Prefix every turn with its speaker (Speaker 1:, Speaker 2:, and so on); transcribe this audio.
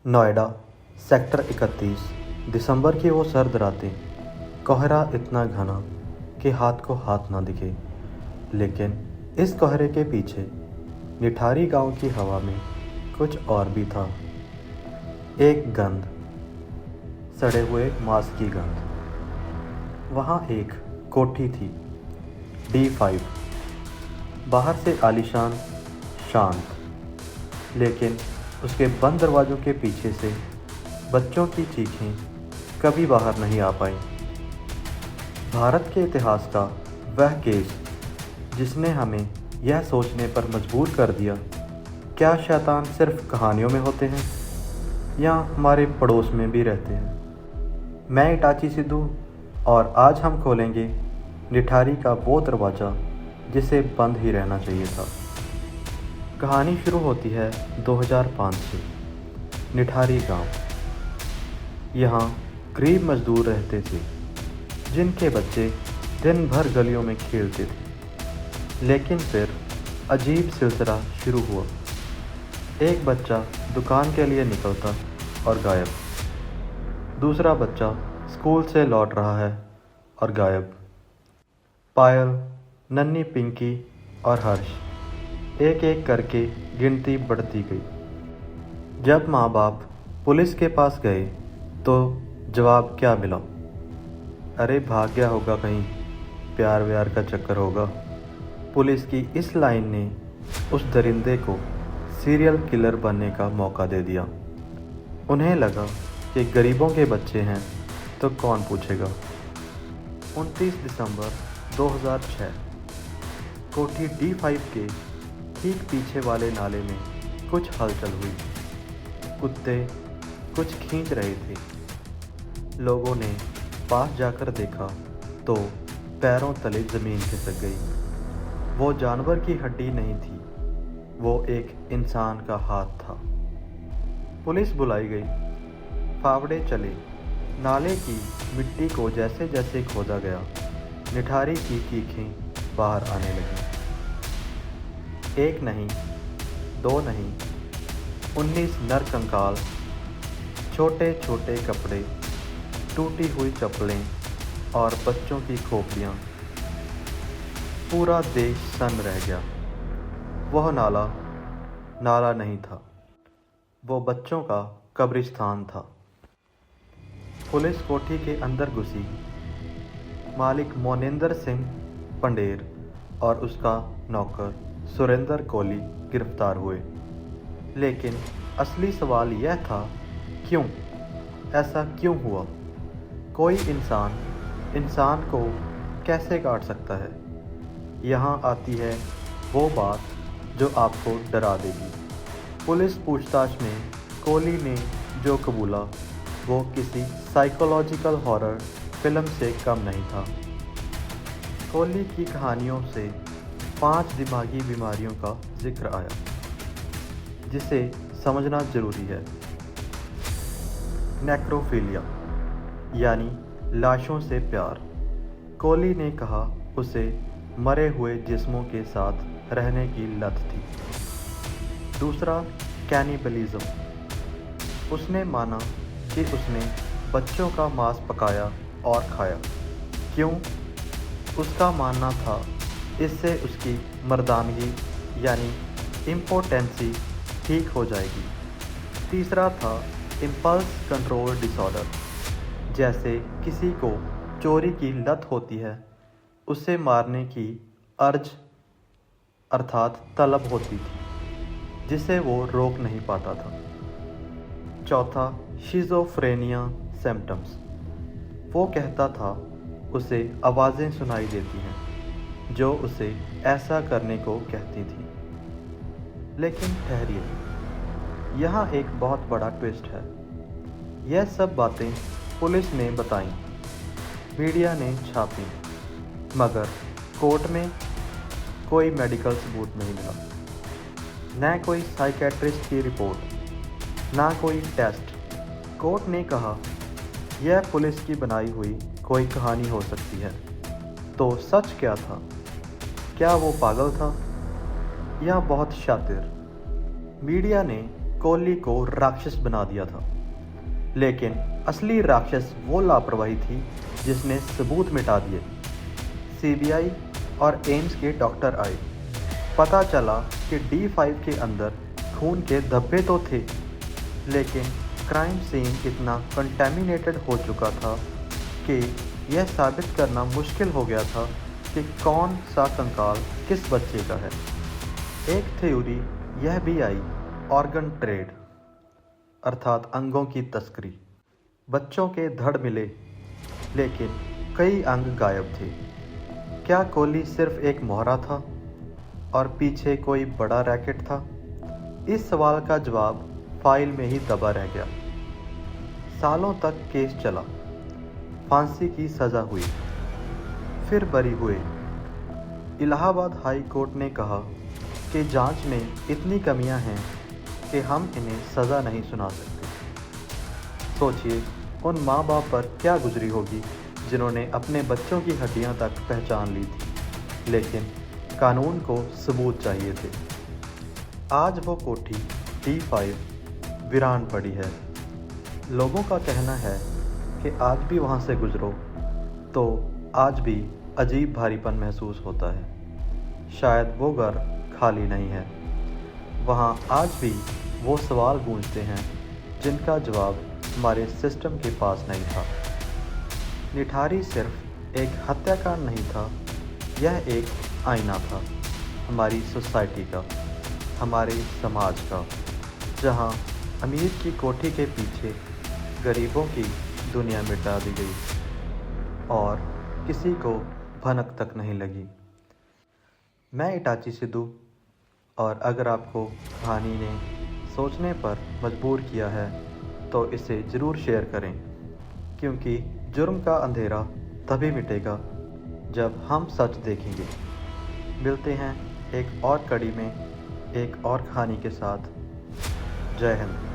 Speaker 1: Noida, sector 31। दिसंबर की वो सर्द रातें। कोहरा इतना घना कि हाथ को हाथ ना दिखे, लेकिन इस कोहरे के पीछे निठारी गांव की हवा में कुछ और भी था। एक गंध, सड़े हुए मांस की गंध। वहाँ एक कोठी थी, D5। बाहर से आलीशान, शांत, लेकिन उसके बंद दरवाज़ों के पीछे से बच्चों की चीखें कभी बाहर नहीं आ पाईं। भारत के इतिहास का वह केस जिसने हमें यह सोचने पर मजबूर कर दिया, क्या शैतान सिर्फ कहानियों में होते हैं या हमारे पड़ोस में भी रहते हैं। मैं इटाची सिद्धू, और आज हम खोलेंगे निठारी का वो दरवाज़ा जिसे बंद ही रहना चाहिए था। कहानी शुरू होती है 2005 से। निठारी गांव। यहाँ गरीब मजदूर रहते थे जिनके बच्चे दिन भर गलियों में खेलते थे। लेकिन फिर अजीब सिलसिला शुरू हुआ। एक बच्चा दुकान के लिए निकलता और गायब। दूसरा बच्चा स्कूल से लौट रहा है और गायब। पायल, नन्ही पिंकी और हर्ष, एक एक करके गिनती बढ़ती गई। जब माँ बाप पुलिस के पास गए तो जवाब क्या मिला? अरे भाग गया होगा कहीं, प्यार व्यार का चक्कर होगा। पुलिस की इस लाइन ने उस दरिंदे को सीरियल किलर बनने का मौका दे दिया। उन्हें लगा कि गरीबों के बच्चे हैं तो कौन पूछेगा। 29 दिसंबर 2006। कोठी D5 के ठीक पीछे वाले नाले में कुछ हलचल हुई। कुत्ते कुछ खींच रहे थे। लोगों ने पास जाकर देखा तो पैरों तले ज़मीन खिसक गई। वो जानवर की हड्डी नहीं थी, वो एक इंसान का हाथ था। पुलिस बुलाई गई। फावड़े चले। नाले की मिट्टी को जैसे जैसे खोदा गया, निठारी की चीखें बाहर आने लगीं। एक नहीं, दो नहीं, 19 नरकंकाल, छोटे छोटे कपड़े, टूटी हुई चप्पलें और बच्चों की खोपड़ियाँ। पूरा देश सन्न रह गया। वह नाला नाला नहीं था, वो बच्चों का कब्रिस्तान था। पुलिस कोठी के अंदर घुसी। मालिक मोनिंदर सिंह पंडेर और उसका नौकर सुरेंद्र कोहली गिरफ्तार हुए। लेकिन असली सवाल यह था, क्यों? ऐसा क्यों हुआ? कोई इंसान को कैसे काट सकता है? यहाँ आती है वो बात जो आपको डरा देगी। पुलिस पूछताछ में कोहली ने जो कबूला वो किसी साइकोलॉजिकल हॉरर फिल्म से कम नहीं था। कोहली की कहानियों से 5 दिमागी बीमारियों का जिक्र आया, जिसे समझना जरूरी है। नेक्रोफिलिया यानी लाशों से प्यार। कोहली ने कहा उसे मरे हुए जिस्मों के साथ रहने की लत थी। दूसरा, कैनिबलिज्म। उसने माना कि उसने बच्चों का मांस पकाया और खाया। क्यों? उसका मानना था इससे उसकी मर्दानगी यानी इम्पोटेंसी ठीक हो जाएगी। तीसरा था इम्पल्स कंट्रोल डिसऑर्डर। जैसे किसी को चोरी की लत होती है, उसे मारने की अर्ज अर्थात तलब होती थी, जिसे वो रोक नहीं पाता था। चौथा, शिज़ोफ्रेनिया सिम्पटम्स। वो कहता था उसे आवाज़ें सुनाई देती हैं जो उसे ऐसा करने को कहती थी। लेकिन ठहरिए, यहाँ एक बहुत बड़ा ट्विस्ट है। यह सब बातें पुलिस ने बताईं, मीडिया ने छापी, मगर कोर्ट में कोई मेडिकल सबूत नहीं मिला। न कोई साइकेट्रिस्ट की रिपोर्ट, ना कोई टेस्ट। कोर्ट ने कहा यह पुलिस की बनाई हुई कोई कहानी हो सकती है। तो सच क्या था? क्या वो पागल था या बहुत शातिर? मीडिया ने कोहली को राक्षस बना दिया था, लेकिन असली राक्षस वो लापरवाही थी जिसने सबूत मिटा दिए। सीबीआई और एम्स के डॉक्टर आए। पता चला कि D5 के अंदर खून के धब्बे तो थे, लेकिन क्राइम सीन इतना कंटेमिनेटेड हो चुका था कि यह साबित करना मुश्किल हो गया था कि कौन सा कंकाल किस बच्चे का है। एक थ्योरी यह भी आई, ऑर्गन ट्रेड अर्थात अंगों की तस्करी। बच्चों के धड़ मिले, लेकिन कई अंग गायब थे। क्या कोहली सिर्फ एक मोहरा था और पीछे कोई बड़ा रैकेट था? इस सवाल का जवाब फाइल में ही दबा रह गया। सालों तक केस चला, फांसी की सज़ा हुई, फिर बरी हुए। इलाहाबाद हाई कोर्ट ने कहा कि जांच में इतनी कमियां हैं कि हम इन्हें सज़ा नहीं सुना सकते। सोचिए उन माँ बाप पर क्या गुजरी होगी जिन्होंने अपने बच्चों की हड्डियां तक पहचान ली थी, लेकिन कानून को सबूत चाहिए थे। आज वो कोठी D5 वीरान पड़ी है। लोगों का कहना है कि आज भी वहाँ से गुजरो तो आज भी अजीब भारीपन महसूस होता है। शायद वो घर खाली नहीं है। वहाँ आज भी वो सवाल गूंजते हैं जिनका जवाब हमारे सिस्टम के पास नहीं था। निठारी सिर्फ एक हत्याकांड नहीं था, यह एक आईना था हमारी सोसाइटी का, हमारे समाज का, जहाँ अमीर की कोठी के पीछे गरीबों की दुनिया मिटा दी गई और किसी को भनक तक नहीं लगी। मैं इटाची सिद्धू, और अगर आपको कहानी ने सोचने पर मजबूर किया है तो इसे ज़रूर शेयर करें, क्योंकि जुर्म का अंधेरा तभी मिटेगा जब हम सच देखेंगे। मिलते हैं एक और कड़ी में एक और कहानी के साथ। जय हिंद।